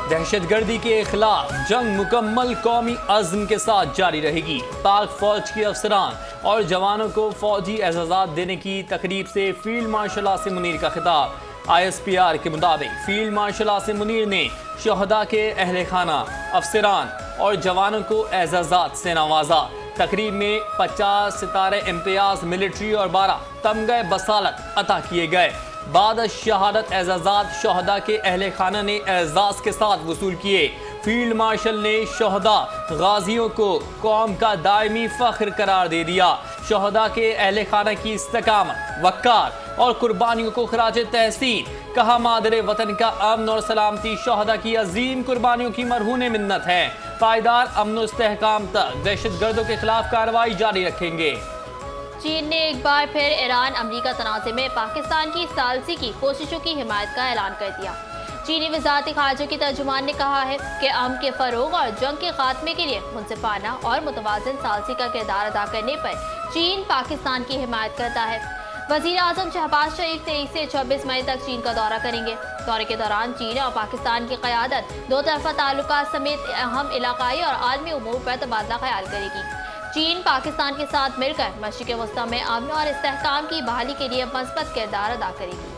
दहशत गर्दी के खिलाफ जंग मुकम्मल कौमी अज़्म के साथ जारी रहेगी। पाक फौज के अफसरान और जवानों को फौजी एजाज़ात देने की तकरीब से फील्ड मार्शल आसिम मुनीर का खिताब। ISPR के मुताबिक फील्ड मार्शल आसिम मुनीर ने शहदा के अहले खाना, अफसरान और जवानों को एजाज़ात से नवाजा। तकरीब में 50 सितारे इम्तियाज मिलिट्री और 12 तमगे बसालत अता किए गए। बाद शहादत एजाज़ात शहदा के अहले खाना ने एजाज़ के साथ वसूल किए। फील्ड मार्शल ने शहदा गाजियों को कौम का दायमी फ़ख्र करार दे दिया। शहदा के अहले खाना की इस्तकामत, वक़ार और कुर्बानियों को खराज तहसीन कहा। मादरे वतन का अमन और सलामती शहदा की अजीम कुर्बानियों की मरहून मिन्नत है। पायदार अमन इस्तेहकाम तक दहशत गर्दों के खिलाफ कार्रवाई जारी रखेंगे। चीन ने एक बार फिर ईरान अमरीका तनाज़े में पाकिस्तान की सालसी की कोशिशों की हिमायत का ऐलान कर दिया। चीनी वज़ारत ख़ारजा की तर्जुमान ने कहा है कि अमन के फ़रोग़ और जंग के खात्मे के लिए मुनसिफ़ाना और मुतवाज़िन सालसी का किरदार अदा करने पर चीन पाकिस्तान की हिमायत करता है। वज़ीर आज़म शहबाज शरीफ 23 से 26 मई तक चीन का दौरा करेंगे। दौरे के दौरान चीन और पाकिस्तान की क़यादत दो तरफ़ा ताल्लुकात समेत अहम इलाक़ाई और आलमी उमूर पर तबादला ख्याल करेगी। चीन पाकिस्तान के साथ मिलकर मशरिक़ वस्ता में अमन और इस्तेहकाम की बहाली के लिए मस्बत किरदार अदा करेगी।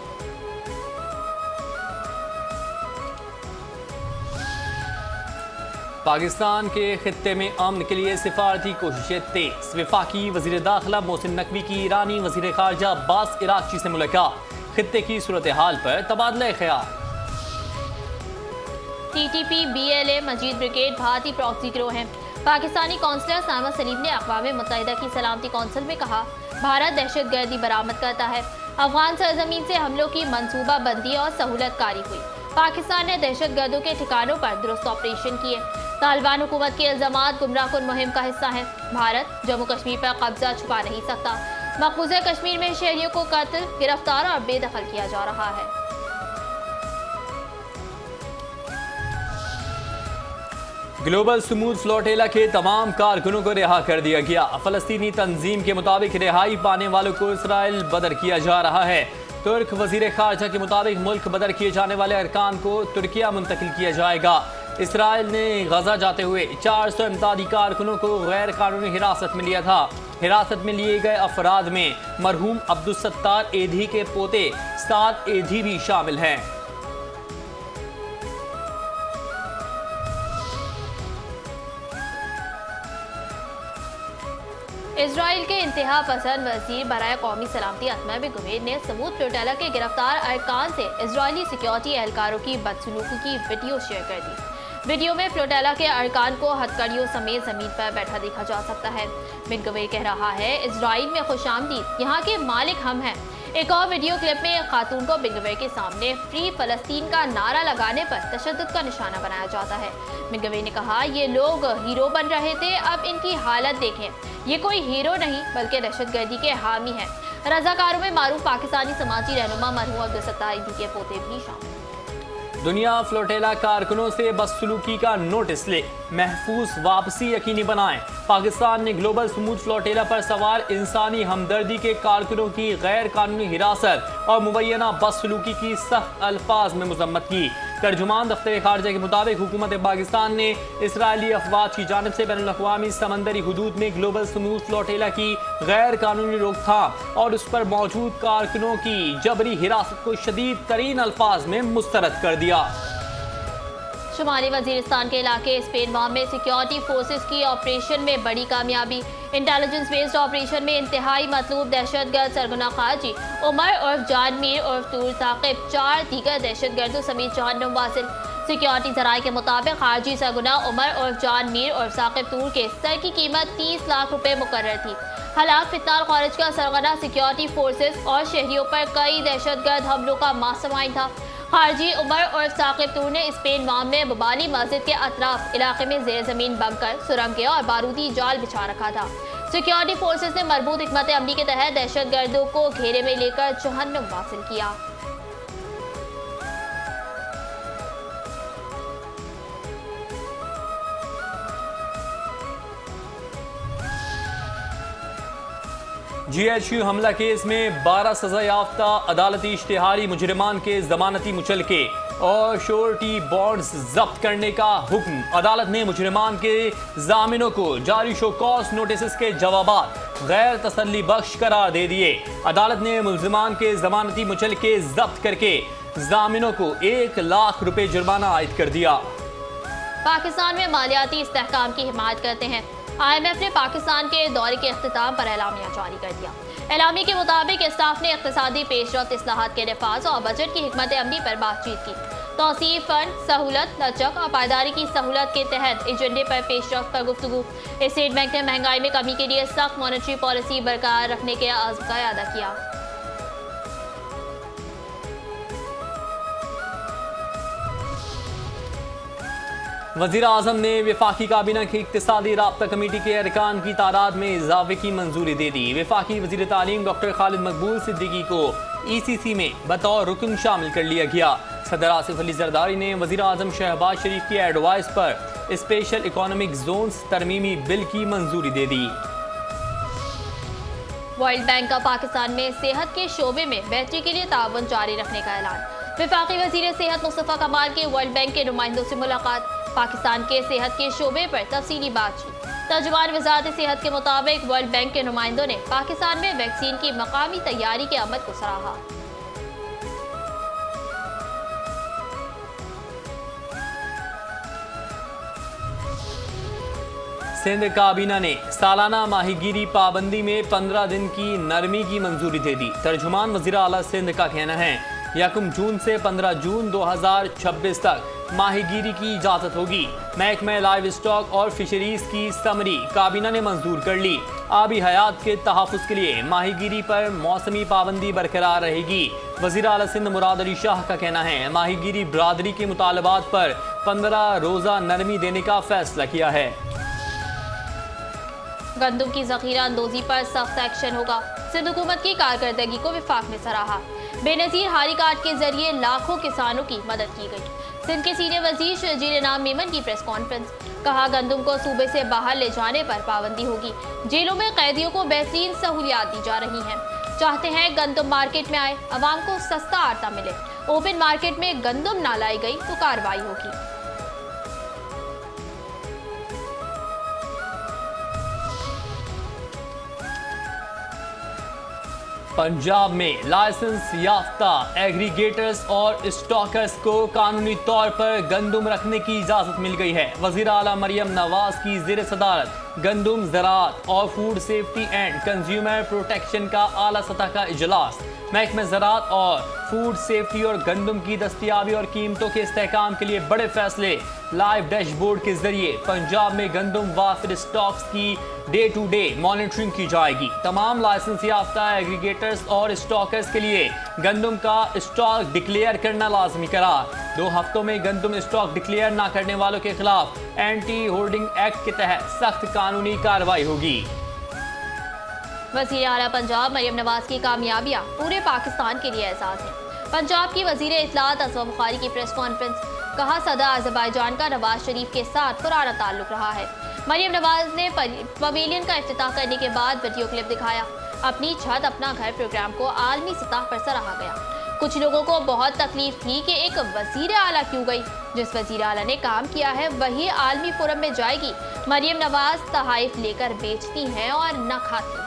पाकिस्तान के खित्ते में अमन के लिए सिफारती कोशिशें तेज। वफाकी वज़ीर दाखिला मोहसिन नकवी की ईरानी वज़ीर ख़ारजा अब्बास इराक़ची से मुलाकात। खित्ते की सूरत हाल पर तबादला ख्याल। TTP BLA मजीद ब्रिगेड भारतीय प्रॉक्सी गिरोह है। पाकिस्तानी कौंसलर सामा सलीम ने अक़वाम मुत्तहिदा की सलामती कौंसिल में कहा, भारत दहशत गर्दी बरामद करता है। अफगान सरजमीन से हमलों की मनसूबा बंदी और सहूलत कारी हुई। पाकिस्तान ने दहशत गर्दों के ठिकानों पर दुरुस्त ऑपरेशन किए। तालिबान हुकूमत के इल्ज़ामात गुमराहकुन मुहिम का हिस्सा है। भारत जम्मू कश्मीर पर कब्जा छुपा नहीं सकता। मकबूजा कश्मीर में शहरियों को कत्ल, गिरफ्तार और बेदखल किया जा रहा है। ग्लोबल स्मूथ फ्लोटेला के तमाम कारकुनों को रिहा कर दिया गया। फलस्तीनी तंजीम के मुताबिक रिहाई पाने वालों को इसराइल बदर किया जा रहा है। तुर्क वजीर खारजा के मुताबिक मुल्क बदर किए जाने वाले अरकान को तुर्किया मुंतकिल किया जाएगा। इसराइल ने गजा जाते हुए 400 इमदादी कारकुनों को गैर कानूनी हिरासत में लिया था। हिरासत में लिए गए अफराद में मरहूम अब्दुल सत्तार एधी के पोते साद एधी भी शामिल हैं। इजराइल के इंतहा पसंद वज़ीर बराए कौमी सलामती अतमा बिन गुवेर ने स्मूथ फ्लोटेला के गिरफ्तार अरकान से इजरायली सिक्योरिटी एहलकारों की बदसलूकी की वीडियो शेयर कर दी। वीडियो में फ्लोटेला के अरकान को हथकड़ियों समेत जमीन पर बैठा देखा जा सकता है। बिन गुवेर कह रहा है, इजराइल में खुशामदीद, यहाँ के मालिक हम हैं। एक और वीडियो क्लिप में एक खातून को बिन गुवेर के सामने फ्री फलस्तीन का नारा लगाने पर तशद्दुद का निशाना बनाया जाता है। बिन गुवेर ने कहा, ये लोग हीरो बन रहे थे, अब इनकी हालत देखें। ये कोई हीरो नहीं बल्कि दहशतगर्दी के हामी हैं। रजाकारों में मारूफ पाकिस्तानी समाजी रहनुमा मरहूम अब्दुल सत्तार एधी के पोते भी शामिल। दुनिया फ्लोटेला कारकुनों से बदसलूकी का नोटिस ले, महफूज वापसी यकीनी बनाएं। पाकिस्तान ने ग्लोबल स्मूथ फ्लोटेला पर सवार इंसानी हमदर्दी के कारकुनों की गैर कानूनी हिरासत और मुबैना बदसलूकी की सख्त अल्फाज में मजम्मत की। तर्जुमान दफ्तर खारजा के मुताबिक हुकूमत पाकिस्तान ने इसराइली अफवाज की जानिब से बैनुल अक़वामी समंदरी हुदूद में ग्लोबल स्मूथ फ्लोटेला की गैर कानूनी रोकथाम और उस पर मौजूद कारकुनों की जबरी हिरासत को शदीद तरीन अल्फाज में मुस्तरद कर दिया। शुमाली वजीरिस्तान के इलाके स्पेन वाम में सिक्योरिटी फोर्सेस की ऑपरेशन में बड़ी कामयाबी। इंटेलिजेंस बेस्ड ऑपरेशन में इंतहाई मतलूब दहशतगर्द सरगना खाजी उमर उर्फ जान मीर उर्फ तूर ताकिब 4 दीगर दहशतगर्दों समेत 4 नवासिल। सिक्योरिटी जराये के मुताबिक खारजी सरगना उमर उर्फ जान मीर उर्फ साकिब तूर के सर की कीमत 30 लाख रुपए मुकर्रर थी। हलाक फितनाल खारिज का सरगना सिक्योरिटी फोर्सेस और शहरियों पर कई दहशतगर्द हमलों का मास्टरमाइंड था। खारजी उमर उर्फ साकिब तूर ने स्पेन वाम में बबाली मस्जिद के अतराफ इलाके में जेर जमीन बंकर, सुरंगें और बारूदी जाल बिछा रखा था। सिक्योरिटी फोर्सेस ने मरबूत हिकमत अमली के तहत दहशतगर्दों को घेरे में लेकर जहन्नुम वासिल किया। GHQ हमला केस में 12 सजा याफ्ता अदालती इश्तिहारी मुजरिमान के जमानती मुचलके और श्योरिटी बॉन्ड्स जब्त करने का हुक्म। अदालत ने मुजरिमान के जामिनों को जारी शो कॉज नोटिस के जवाबात गैर तसल्ली बख्श करार दे दिए। अदालत ने मुलजिमान के जमानती मुचलके जब्त करके जामिनों को 1 लाख रुपए जुर्माना आयद कर दिया। पाकिस्तान में मालियाती इस्तेहकाम की हिमायत करते हैं। IMF ने पाकिस्तान के दौरे के अख्तिताम पर एलामिया जारी कर दिया। एलामी के मुताबिक स्टाफ ने इक़्तिसादी पेशरफ्त, इस्लाहात के नफाज और बजट की हिकमत अमली पर बातचीत की। तौसीफ फंड, सहूलत, लचक और पायदारी की सहूलत के तहत एजेंडे पर पेशरफ्त पर गुफ्तगू। स्टेट बैंक ने महंगाई में कमी के लिए सख्त मॉनेटरी पॉलिसी बरकरार रखने के अज़्म का अदा किया। वज़ीर आज़म ने वफाकी काबीना की इक़्तिसादी राब्ता कमेटी के अरकान की तादाद में इजाफे की मंजूरी दे दी। वफाकी वज़ीर तालीम डॉक्टर खालिद मकबूल सिद्दीकी को ECC में बतौर रुकन शामिल कर लिया गया। सदर आसिफ अली जरदारी ने वज़ीर आज़म शहबाज शरीफ की एडवाइस पर स्पेशल इकोनॉमिक जोन्स तरमीमी बिल की मंजूरी दे दी। वर्ल्ड बैंक का पाकिस्तान में सेहत के शोबे में बेहतरी के लिए ताउन जारी रखने का ऐलान। वफाकी वज़ीर सेहत मुस्तफ़ा कमाल की वर्ल्ड बैंक के नुमाइंदों से मुलाकात। पाकिस्तान के सेहत के शोबे पर तफसीली बातचीत। तर्जुमान वज़ारत सेहत के मुताबिक वर्ल्ड बैंक के नुमाइंदों ने पाकिस्तान में वैक्सीन की मकामी तैयारी के अमल को सराहा। सिंध काबीना ने सालाना माहीगीरी पाबंदी में 15 दिन की नरमी की मंजूरी दे दी। तर्जुमान वज़ीर आला सिंध का कहना है 1 जून से 15 जून 2026 तक माहीगीरी की इजाजत होगी। महकमे लाइव स्टॉक और फिशरीज की समरी काबीना ने मंजूर कर ली। आबी हयात के तहफ़्फ़ुज़ के लिए माहीगीरी पर मौसमी पाबंदी बरकरार रहेगी। वज़ीर आला सिंध मुराद अली शाह का कहना है माहीगीरी बरादरी के मुतालबात पर 15 रोज़ा नरमी देने का फैसला किया है। गंदम की ज़ख़ीरा अंदोज़ी पर सख्त एक्शन होगा। सिंध हुकूमत की कारकर्दगी को विफाक ने सराहा। बेनज़ीर हारी कार्ड के जरिए लाखों किसानों की मदद की गई। सिंध के सीनियर वज़ीर शजीर इनाम मेमन की प्रेस कॉन्फ्रेंस। कहा गंदम को सूबे से बाहर ले जाने पर पाबंदी होगी। जेलों में कैदियों को बेहतरीन सहूलियात दी जा रही हैं। चाहते हैं गंदम मार्केट में आए, अवाम को सस्ता आटा मिले। ओपन मार्केट में गंदम ना लाई गई तो कार्रवाई होगी। पंजाब में लाइसेंस याफ्ता एग्रीगेटर्स और स्टॉकर्स को कानूनी तौर पर गंदम रखने की इजाज़त मिल गई है। वज़ीर आला मरियम नवाज की ज़ेर सदारत गंदम, ज़राअत और food safety and consumer protection का आला सतह का इजलास। महकमे ज़राअत और फूड सेफ्टी और गंदम की दस्तियाबी और कीमतों के इस्तेहकाम के लिए बड़े फैसले। लाइव डैशबोर्ड के जरिए पंजाब में गंदम वाफिर स्टॉक्स की डे टू डे मॉनिटरिंग की जाएगी। तमाम लाइसेंस याफ्ता एग्रीगेटर्स और स्टॉकर्स के लिए गंदम का स्टॉक डिक्लेयर करना लाजमी करार। 2 हफ्तों में गंदम स्टॉक डिक्लेयर ना करने वालों के खिलाफ एंटी होर्डिंग एक्ट के तहत सख्त कानूनी कार्रवाई होगी। वज़ीर आला पंजाब मरियम नवाज की कामयाबियां पूरे पाकिस्तान के लिए एहसास है। पंजाब की वज़ीर इत्तलात असमा बुखारी की प्रेस कॉन्फ्रेंस। कहा सदर अज़रबैजान का नवाज शरीफ के साथ पुराना ताल्लुक रहा है। मरियम नवाज ने पवेलियन का इफ्तिताह करने के बाद वीडियो क्लिप दिखाया। अपनी छत अपना घर प्रोग्राम को आलमी सतह पर सराहा गया। कुछ लोगों को बहुत तकलीफ थी कि एक वज़ीर आला क्यों गई। जिस वज़ीर आला ने काम किया है वही आलमी फोरम में जाएगी। मरियम नवाज तहाइफ लेकर बेचती हैं और न खाती हैं।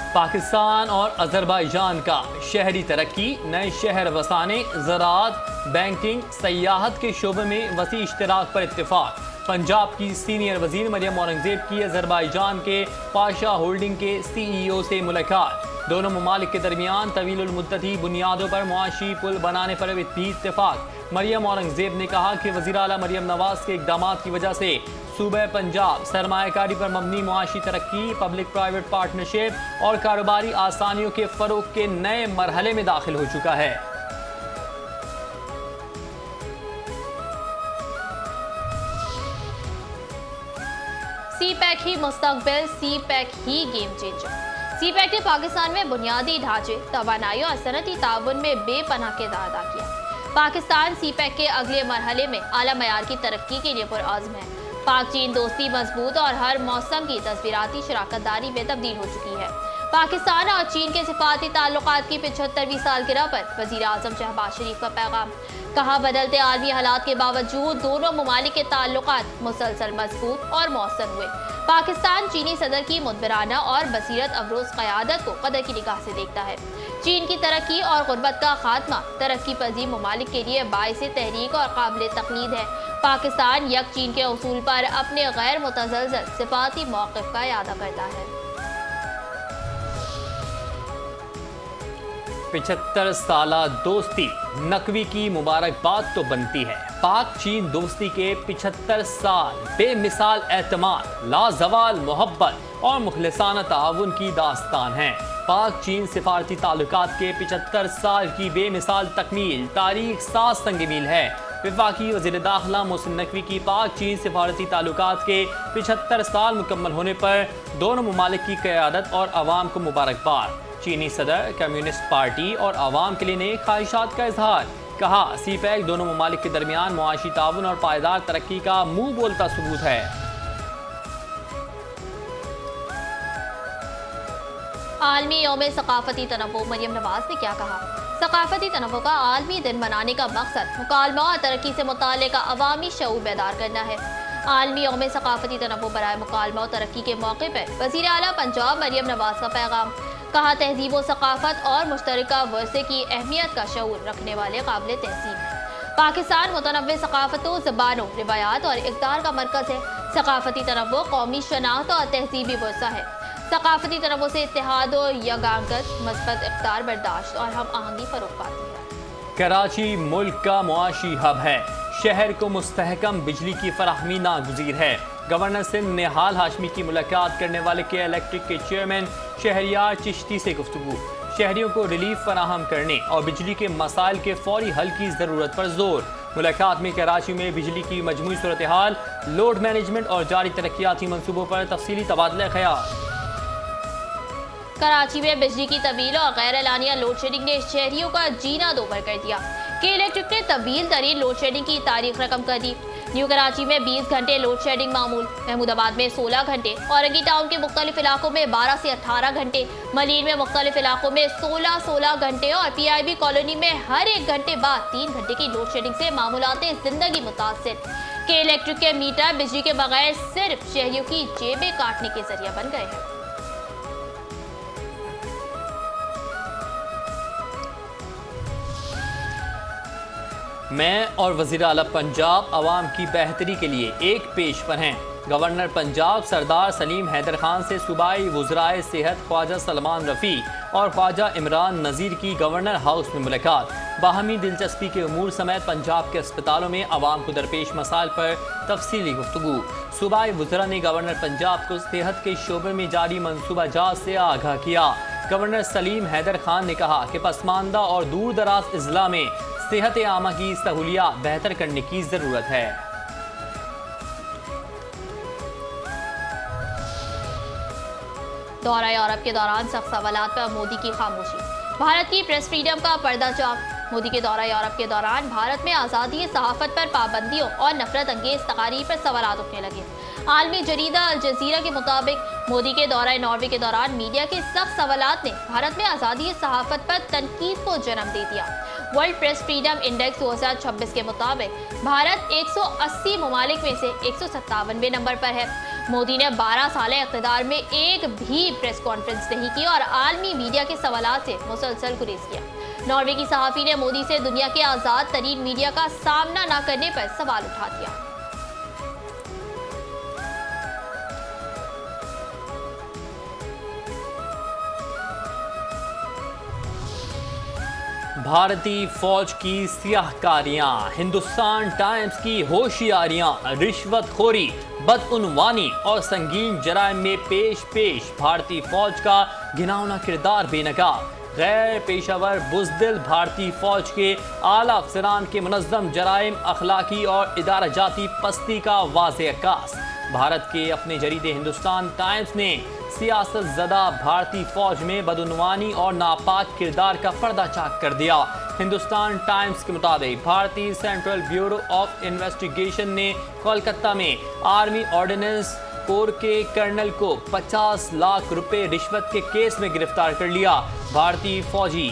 पाकिस्तान और अज़रबैजान का शहरी तरक्की, नए शहर वसाने, ज़राअत, बैंकिंग, सयाहत के शोबे में वसी इश्तराक पर इत्तेफाक। पंजाब की सीनियर वज़ीर मरियम औरंगज़ेब की अज़रबैजान के पाशा होल्डिंग के CEO से मुलाकात। दोनों ममालिक के दरमियान तवील मुद्दती बुनियादों पर मुआशी पुल बनाने पर भी इत्तेफाक। मरियम औरंगज़ेब ने कहा कि वज़ीर आला मरियम नवाज के इक़दामात की वजह से सूबे पंजाब सरमायाकारी पर मबनी मुआशी तरक्की, पब्लिक प्राइवेट पार्टनरशिप और कारोबारी आसानियों के फ़रोग़ के नए मरहले में दाखिल हो चुका है। CPEC ही मुस्तक़बिल, CPEC ही गेम चेंजर। CPEC ने पाकिस्तान में बुनियादी ढांचे, तवानाई और सनती ताउन में बेपनाह किरदार अदा किया। पाकिस्तान CPEC के अगले मरहले में आला मयार की तरक्की के लिए पुरआज़्म है। पाक चीन दोस्ती मजबूत और हर मौसम की तस्वीराती शराकतदारी में तब्दील हो चुकी है। पाकिस्तान और चीन के सिफाती ताल्लुकात की 75वीं सालगिरह पर वज़ीर आज़म शहबाज शरीफ का पैगाम। कहा, बदलते आलमी हालात के बावजूद दोनों ममालिक के ताल्लुकात मुसलसल मजबूत और मौसर हुए। पाकिस्तान चीनी सदर की मुदबराना और बसीरत अफरोज क़यादत को कदर की निगाह से देखता है। चीन की तरक्की और गुर्बत का खात्मा तरक्की पजीर ममालिक के लिए बाइस तहरीक और काबिल तकलीद है। पाकिस्तान यक चीन के उसूल पर अपने गैर मुतज़लज़ल सिफाती मौक़िफ़ का इरादा करता है। 75 साला दोस्ती नकवी की मुबारकबाद तो बनती है। पाक चीन दोस्ती के 75 साल बेमिसाल एतमाद, लाजवाल मोहब्बत और मुखलिसाना ताउन की दास्तान है। पाक चीन सिफारती ताल्लुकात के 75 साल की बेमिसाल तकमील तारीख साज संग-ए-मील है। वफाकी वज़ीर दाखिला मोहसिन नकवी की पाक चीन सिफारती ताल्लुकात के 75 साल मुकम्मल होने पर दोनों ममालिक की क़यादत और आवाम को मुबारकबाद। चीनी सदर, कम्युनिस्ट पार्टी और आवाम के लिए नई ख्वाहिशात का इजहार। कहा, सीपैक दोनों ममालिक के दरमियान मुआशी ताउन और पायदार तरक्की का मुंह बोलता सबूत है। आलमी यौम सकाफती तनव्वु, मरियम नवाज ने क्या कहा? सकाफती तनव्वु का आलमी दिन मनाने का मकसद मुकालमा और तरक्की से मुताल्लिक़ अवामी शऊर बेदार करना है। आलमी यौम सकाफती तनव्वु बराए मुकालमा और तरक्की के मौके पर वज़ीर आला पंजाब मरियम नवाज का पैगाम। कहा, तहजीब व सकाफत और मुश्तरका वर्से की अहमियत का शऊर रखने वाले काबिल तहसीब है। पाकिस्तान मुतनव्वे सकाफतों, ज़बानों, रिवायात और इक़दार का मरकज़ है। सकाफती तनव्वु कौमी शनाख्त और तहजीबी वर्सा है। सकाफती तनव्वु से इत्तेहाद और यगांगत, मस्बत इक़दार, बर्दाश्त और हम आहंगी फ़रोग़ पाती है। कराची मुल्क का मुआशी हब है। शहर को मुस्तहकम बिजली की फराहमी नागुज़ीर है। गवर्नर सिंध निहाल हाशमी की मुलाकात करने वाले के इलेक्ट्रिक के चेयरमैन शहरियार चिश्ती से गुफ्तगू। शहरियों को रिलीफ फराहम करने और बिजली के मसाइल के फौरी हल की ज़रूरत पर जोर। मुलाकात में कराची में बिजली की मजमूई सूरत हाल, लोड मैनेजमेंट और जारी तरक्याती मनसूबों पर तफसीली तबादला ख्याल। कराची में बिजली की तब्दील और गैर एलानिया लोड शेडिंग ने शहरियों का जीना दोभर कर दिया। के इलेक्ट्रिक ने तब्दील तरीन लोड शेडिंग की तारीख रकम कर दी। न्यू कराची में 20 घंटे लोड शेडिंग मामूल, महमूदाबाद में 16 घंटे, औरंगी टाउन के मुख्तलिफ इलाकों में 12 से 18 घंटे, मलीन में मुख्तलिफ इलाकों में 16 घंटे और PIB कॉलोनी में हर 1 घंटे बाद 3 घंटे की लोड शेडिंग से मामूलाते जिंदगी मुतासिर। के इलेक्ट्रिक के मीटर बिजली के बगैर सिर्फ शहरियों की जेबें काटने के जरिए बन गए हैं। मैं और वज़ीर आला पंजाब आवाम की बेहतरी के लिए एक पेश पर हैं। गवर्नर पंजाब सरदार सलीम हैदर खान से सूबाई वज़राए सेहत ख्वाजा सलमान रफ़ी और ख्वाजा इमरान नज़ीर की गवर्नर हाउस में मुलाकात। बाहमी दिलचस्पी के उमूर समेत पंजाब के अस्पतालों में आवाम को दरपेश मसाइल पर तफसीली गुफ्तगू। सूबाई वज़रा ने गवर्नर पंजाब को सेहत के शोबे में जारी मनसूबा जात से आगाह किया। गवर्नर सलीम हैदर खान ने कहा कि पसमानदा और दूर दराज अजला में सेहत आमा की सहूलियात बेहतर करने की ज़रूरत है। दौरा यूरोप के दौरान सख्त सवालात पर मोदी की खामोशी। भारत की प्रेस फ्रीडम का पर्दा चाक। मोदी के दौरा यूरोप के दौरान भारत में आज़ादी सहाफ़त पर पाबंदियों और नफरत अंगेज तकारीर पर सवालात उठने लगे। आलमी जरीदा अल जज़ीरा के मुताबिक मोदी के दौरा नॉर्वे के दौरान मीडिया के सख्त सवालात ने भारत में आज़ादी सहाफ़त पर तनकीद को जन्म दे दिया। वर्ल्ड प्रेस फ्रीडम इंडेक्स 2026 के मुताबिक भारत 180 ममालिक में से 157वें नंबर पर है। मोदी ने 12 साल इक़्तिदार में एक भी प्रेस कॉन्फ्रेंस नहीं की और आलमी मीडिया के सवालात से मुसलसल गुरेज किया। नॉर्वे की सहाफ़ी ने मोदी से दुनिया के आज़ाद तरीन मीडिया का सामना न करने पर सवाल उठा दिया। भारतीय फौज की सियाहकारियां, हिंदुस्तान टाइम्स की होशियारियां, रिश्वतखोरी, बदउनवानी और संगीन जराइम में पेश भारतीय फौज का घिनौना किरदार बेनकाब। गैर पेशावर बुज़दिल भारतीय फौज के आला अफसरान के मुनज़्ज़म जराइम, अखलाकी और इदारा जाती पस्ती का वाज़ेह अक्कास। भारत के अपने जरीदे हिंदुस्तान टाइम्स ने सियासत ज़दा भारतीय फौज में बदउनवानी और नापाक किरदार का पर्दा चाक कर दिया। हिंदुस्तान टाइम्स के मुताबिक भारतीय सेंट्रल ब्यूरो ऑफ इन्वेस्टिगेशन ने कोलकाता में आर्मी ऑर्डिनेंस कोर के कर्नल को 50 लाख रुपए रिश्वत के केस में गिरफ्तार कर लिया। भारतीय फौजी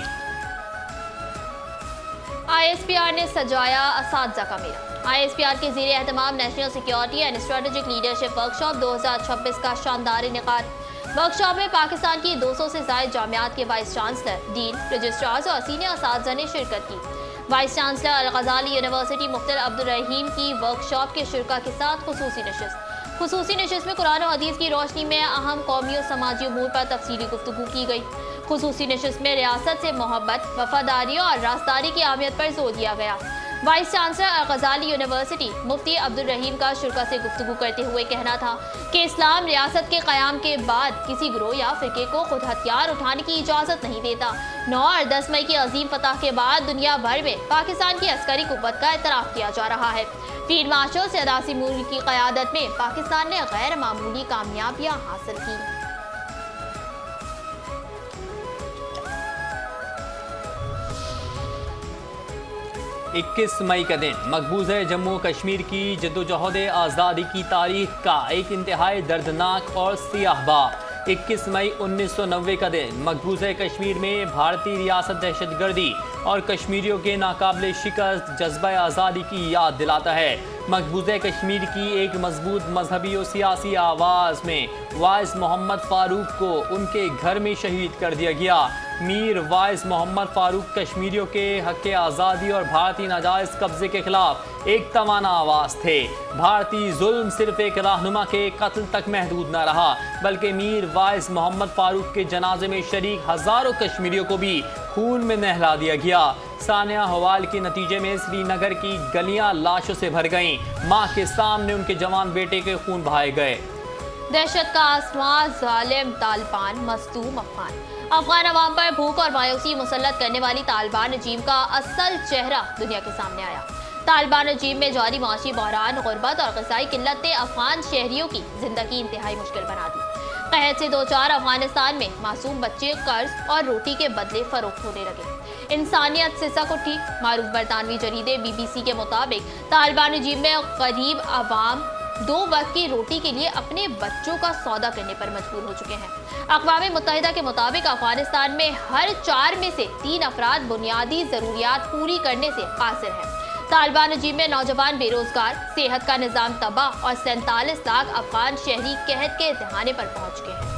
ISPR ने सजाया असातिज़ा का मेला। ISPR के ज़ेरे एहतमाम national security and strategic leadership workshop 2026 का शानदार इनेकाद। वर्कशॉप में पाकिस्तान की 200 से ज़ायद जामियात के वाइस चांसलर, डीन, रजिस्ट्रार्स और सीनियर असातिज़ा ने शिरकत की। वाइस चांसलर अल-गज़ाली यूनिवर्सिटी मुफ्ती अब्दुल रहीम की वर्कशॉप के शुरा के साथ खुसूसी नशिस्त में कुरान और हदीस की रोशनी में अहम कौमी और समाजी उमूर पर तफसीली गुफ्तगू की गई। खुसूसी नशिस्त में रियासत से मोहब्बत, वफादारी और राजदारी की अहमियत पर जोर दिया गया। वाइस चांसलर अल-गज़ाली यूनिवर्सिटी मुफ्ती अब्दुल रहीम का शुरा से गुफ्तगू करते हुए कहना था कि इस्लाम रियासत के क़याम के बाद किसी गिरोह या फ़िरके को खुद हथियार उठाने की इजाज़त नहीं देता। 9 और 10 मई की अजीम फतह के बाद दुनिया भर में पाकिस्तान की अस्करी कुव्वत का एतराफ़ किया जा रहा है। फील्ड मार्शल सैयद आसिम नूरी की क़यादत में पाकिस्तान ने गैर मामूली कामयाबियाँ हासिल की। 21 मई का दिन मकबूज़ जम्मू कश्मीर की जद्दोजहद आज़ादी की तारीख का एक इंतहाई दर्दनाक और सियाह बाब। 21 मई 1990 का दिन मकबूज़ कश्मीर में भारतीय रियासत दहशतगर्दी और कश्मीरियों के नाकाबिल शिकस्त जज्बा आज़ादी की याद दिलाता है। मकबूज़ कश्मीर की एक मजबूत मजहबी और सियासी आवाज़ में वाइस मोहम्मद फ़ारूक को उनके घर में शहीद कर दिया गया। मीर वाइस मोहम्मद फ़ारूक कश्मीरियों के हक़ आज़ादी और भारतीय नाजायज़ कब्ज़े के खिलाफ एक तवाना आवाज़ थे। भारतीय जुल्म सिर्फ एक रहनुमा के कत्ल तक महदूद न रहा, बल्कि मीर वाइस मोहम्मद फ़ारूक के जनाजे में शरीक हज़ारों कश्मीरियों को भी खून में नहला दिया गया। सानिया हवाल के नतीजे में श्रीनगर की गलियां लाशों से भर गईं। माँ के सामने उनके जवान बेटे के खून बहाए गए। दहशत का आसमां, जालिम तालिबान, मज़लूम अफगान अवाम पर भूख और मायूसी मुसल्लत करने वाली तालिबान रजीम का असल चेहरा दुनिया के सामने आया। तालिबान रजीम में जारी माशी बहरान, गुर्बत और ग़िज़ाई किल्लत ने अफगान शहरियों की ज़िंदगी इंतहाई मुश्किल बना दी। कहत से 2-4 अफगानिस्तान में मासूम बच्चे कर्ज और रोटी के बदले फरोख्त होने लगे। इंसानियत से सक उठी। मारूफ बरतानवी जरीदे BBC के मुताबिक तालिबान रजीम में गरीब अवाम 2 वक्त की रोटी के लिए अपने बच्चों का सौदा करने पर मजबूर हो चुके हैं। अक़वाम मुत्तहिदा के मुताबिक अफगानिस्तान में हर 4 में से 3 अफराद बुनियादी ज़रूरियात पूरी करने से कासिर हैं। तालिबान रजीम में नौजवान बेरोजगार, सेहत का निज़ाम तबाह और 47 लाख अफगान शहरी कहत के दहाने पर पहुँच गए हैं।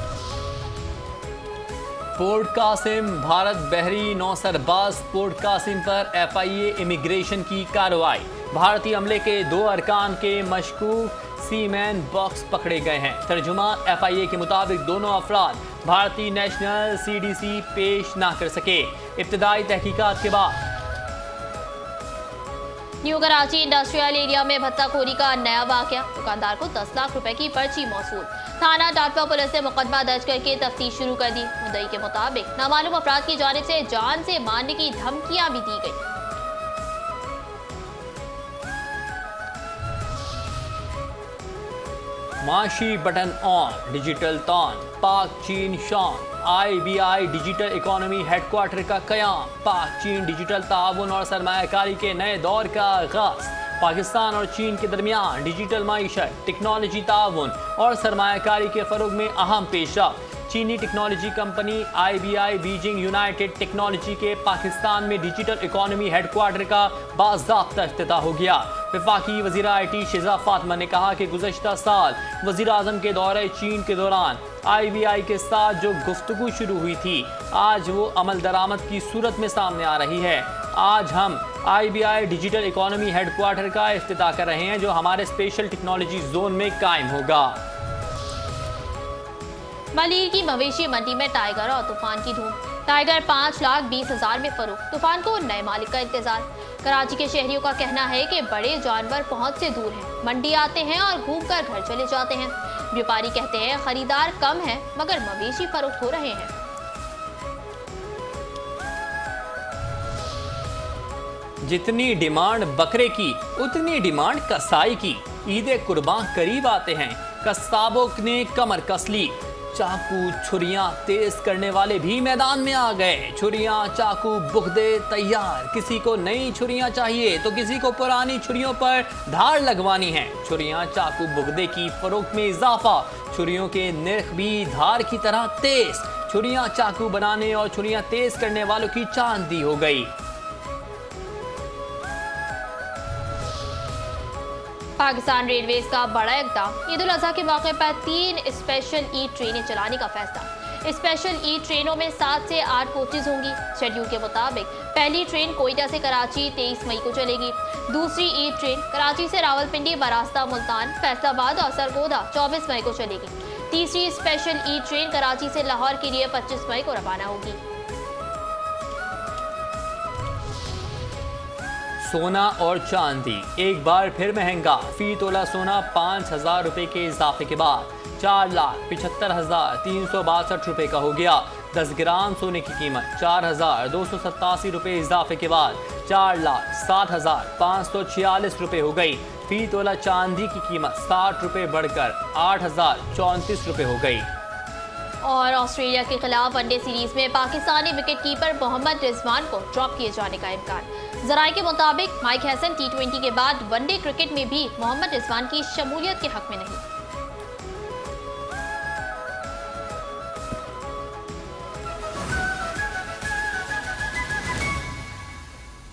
पोर्ट कासिम भारत बहरी नौसरबाज पोर्ट कासिम पर FIA इमिग्रेशन की कार्रवाई। भारतीय अमले के 2 अरकान के मशकूक सीमैन बॉक्स पकड़े गए हैं। तर्जुमा FIA के मुताबिक दोनों अफराद भारतीय नेशनल CDC पेश ना कर सके। इब्तदाई तहकीकात के बाद न्यू कराची इंडस्ट्रियल एरिया में भत्ताखोरी का नया वाकया। दुकानदार को 10 लाख रुपए की पर्ची मौसूल। थाना टाटवा पुलिस ने मुकदमा दर्ज करके तफ्तीश शुरू कर दी। मुद्दई के मुताबिक नामालूम अफराद की जानिब से जान से मारने की धमकियां भी दी गई। माशी बटन ऑन, डिजिटल तौन, पाक चीन शान। IBI डिजिटल इकोनॉमी हेडक्वार्टर का क़याम। पाक चीन डिजिटल ताउन और सरमायाकारी के नए दौर का आगाज़। पाकिस्तान और चीन के दरमियान डिजिटल माइशत, टेक्नोलॉजी ताउन और सरमायाकारी के फ़रोग में अहम पेशरफ्त। चीनी technology company IBI Beijing United technology के पाकिस्तान में डिजिटल इकोनॉमी हेडक्वार्टर का बाज़ाब्ता इफ्तिताह हो गया। वफाकी वज़ीर IT शिज़ा फातिमा ने कहा कि गुज़श्ता साल वज़ीर आज़म के दौरे चीन के दौरान IBI के साथ जो गुफ्तगू शुरू हुई थी, आज वो अमल दरामद की सूरत में सामने आ रही है। आज हम IBI डिजिटल इकोनॉमी हेडक्वार्टर का इफ्तिताह कर रहे हैं, जो हमारे स्पेशल टेक्नोलॉजी जोन में कायम होगा। मलीर की मवेशी मंडी में टाइगर और तूफान की धूम। टाइगर 5,20,000 में फरोख्त। तूफान को नए मालिक का इंतजार। कराची के शहरियों का कहना है कि बड़े जानवर पहुंच से दूर हैं, मंडी आते हैं और घूमकर घर चले जाते हैं। व्यापारी कहते हैं खरीदार कम है, मगर मवेशी फरोख्त हो रहे हैं। जितनी डिमांड बकरे की, उतनी डिमांड कसाई की। ईद कुर्बान करीब आते हैं, कस्साबों ने कमर कस ली। चाकू छुरियां तेज करने वाले भी मैदान में आ गए। छुरियां चाकू बुगदे तैयार। किसी को नई छुरियां चाहिए तो किसी को पुरानी छुरियों पर धार लगवानी है। छुरियां चाकू बुगदे की फरोख्त में इजाफा। छुरियों के नर्ख भी धार की तरह तेज। छुरियां चाकू बनाने और छुरियां तेज करने वालों की चांदी हो गई। पाकिस्तान रेलवेज का बड़ा इक़दाम। ईद उल अज़हा के मौके पर 3 स्पेशल ई ट्रेनें चलाने का फैसला। स्पेशल ई ट्रेनों में 7 से 8 कोचेज होंगी। शेड्यूल के मुताबिक पहली ट्रेन कोयटा से कराची 23 मई को चलेगी। दूसरी ई ट्रेन कराची से रावलपिंडी, बरास्ता, मुल्तान, फैसलाबाद और सरगोदा 24 मई को चलेगी। तीसरी स्पेशल ई ट्रेन कराची से लाहौर के लिए 25 मई को रवाना होगी। सोना और चांदी एक बार फिर महंगा। फी तोला सोना 5,000 रुपए के इजाफे के बाद 4,75,362 रुपए का हो गया। 10 ग्राम सोने की कीमत 4,287 रुपए इजाफे के बाद 4,07,546 रुपए हो गई। फी तोला चांदी की कीमत 60 रुपए बढ़कर 8,034 रुपए हो गई। और ऑस्ट्रेलिया के खिलाफ वनडे सीरीज में पाकिस्तानी विकेटकीपर मोहम्मद रिजवान को ड्रॉप किए जाने का इम्कान। जराये के मुताबिक माइक हैसन T20 के बाद वनडे क्रिकेट में भी मोहम्मद रिजवान की शमूलियत के हक में नहीं।